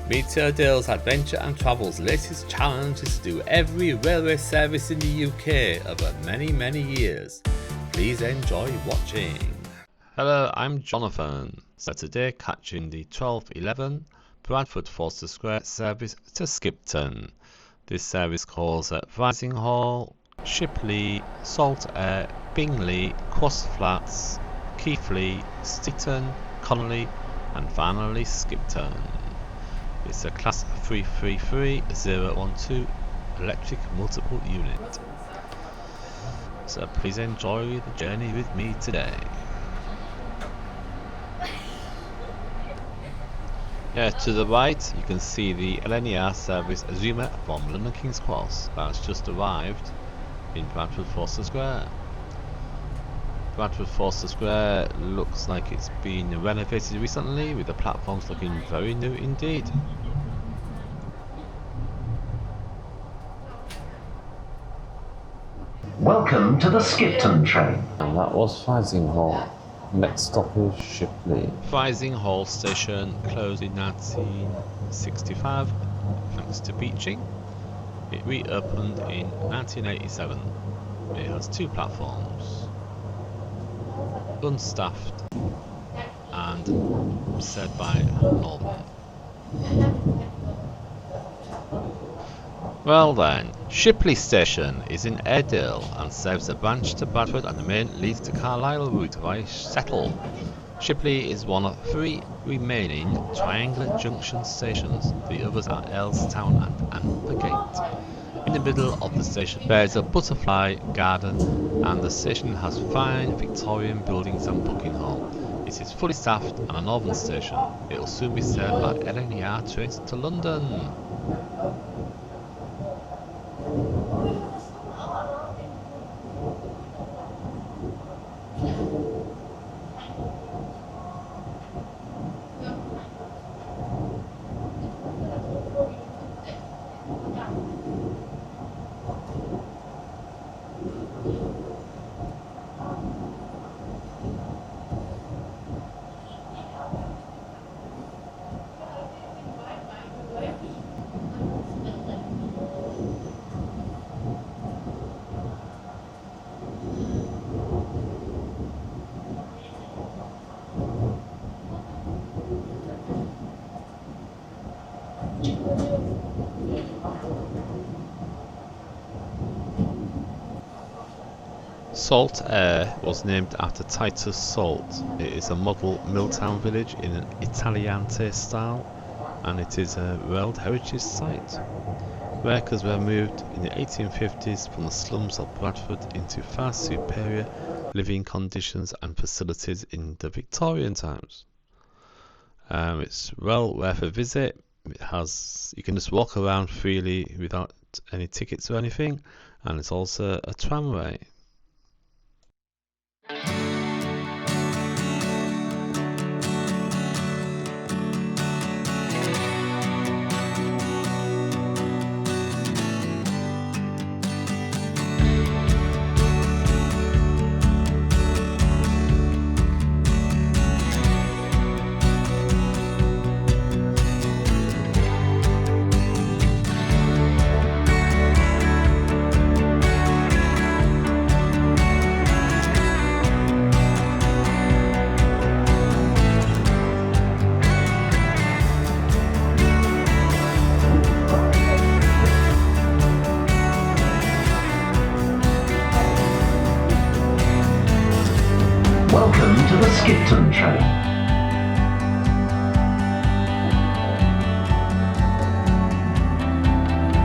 Meet Airedale's Adventure and Travel's latest challenge is to do every railway service in the UK over many years. Please enjoy watching. Hello, I'm Jonathan. So today catching the 12:11 Bradford Forster Square service to Skipton. This service calls at Risinghall, Shipley, Saltaire, Bingley, Crossflats, Keighley, Skipton, Connolly and finally Skipton. It's a class 333012 electric multiple unit. So please enjoy the journey with me today. Yeah, to the right you can see the LNER service Zoomer from London King's Cross that's just arrived in Bradford Forster Square. Bradford Forster Square looks like it's been renovated recently, with the platforms looking very new indeed. Welcome to the Skipton train. And that was Risinghall. Next stop is Shipley. Risinghall station closed in 1965 thanks to beaching. It reopened in 1987. It has two platforms, unstaffed and served by Northern. Well then, Shipley station is in Airedale and serves a branch to Bradford, and the main leads to Carlisle route via Settle. Shipley is one of three remaining triangular junction stations. The others are Earlstown and the Gate. In the middle of the station there is a butterfly garden, and the station has fine Victorian buildings and booking hall. It is fully staffed and a northern station. It will soon be served by LNER trains to London. Saltaire was named after Titus Salt. It is a model mill-town village in an Italianate style, and it is a World Heritage Site. Workers were moved in the 1850s from the slums of Bradford into far superior living conditions and facilities in the Victorian times. It's well worth a visit. You can just walk around freely without any tickets or anything, and it's also a tramway. Welcome to the Skipton train.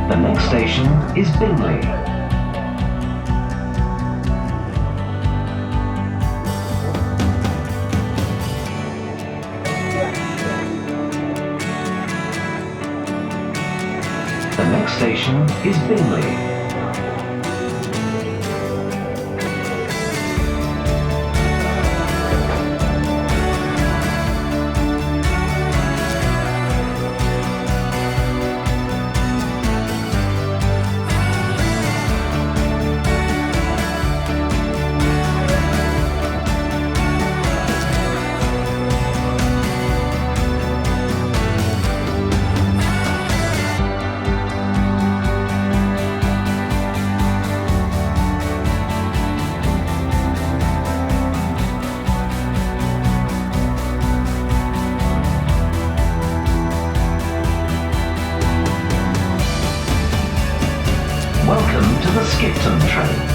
The next station is Bingley. The next station is Bingley. the Skipton train.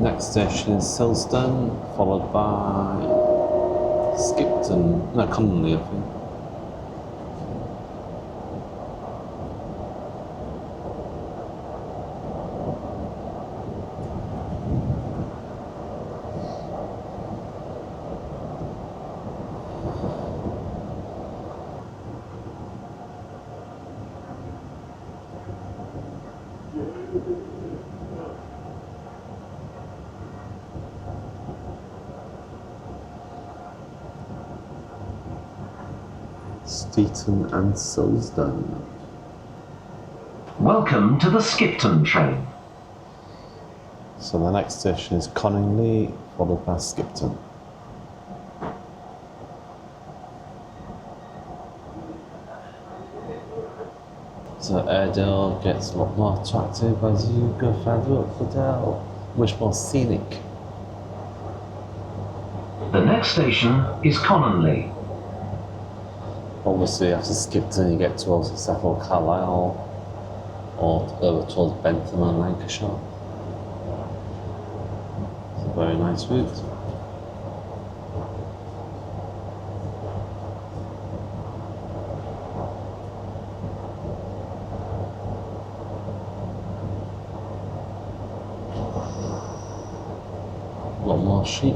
Next station is Skipton, followed by Skipton, no, Connolly, I think. Skipton and Saltaire. Welcome to the Skipton train. So the next station is Connolly, followed by Skipton. So Airedale gets a lot more attractive as you go further up the dale, much more scenic. The next station is Connolly. Obviously after Skipton you get towards Settle Carlisle or over towards Bentham and Lancashire. It's a very nice route. A lot more sheep.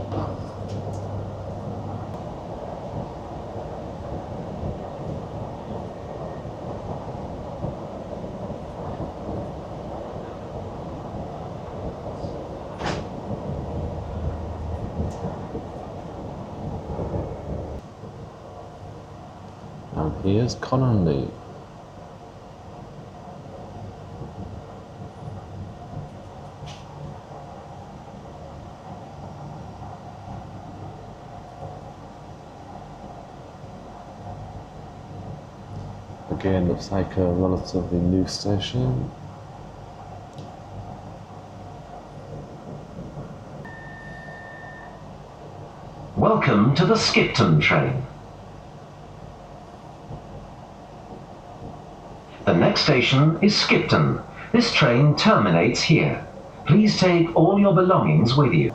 And here's Connolly. Again, looks like a relatively new station. Welcome to the Skipton train. The next station is Skipton. This train terminates here. Please take all your belongings with you.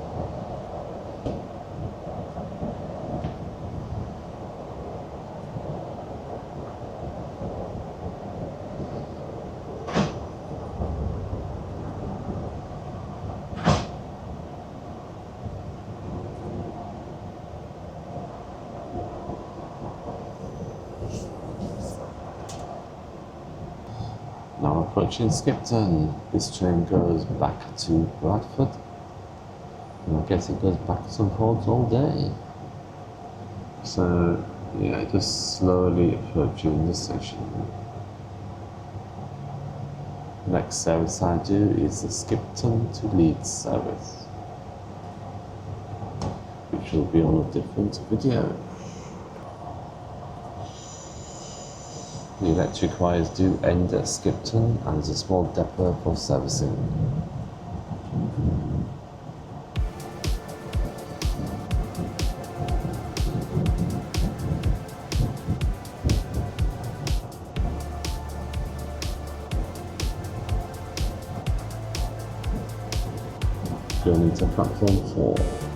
Now approaching Skipton, this train goes back to Bradford, and I guess it goes backwards and forwards all day. So yeah, just slowly approaching the station. Next service I do is the Skipton to Leeds service, which will be on a different video. The electric wires do end at Skipton and there's a small depot for servicing. going into platform 4.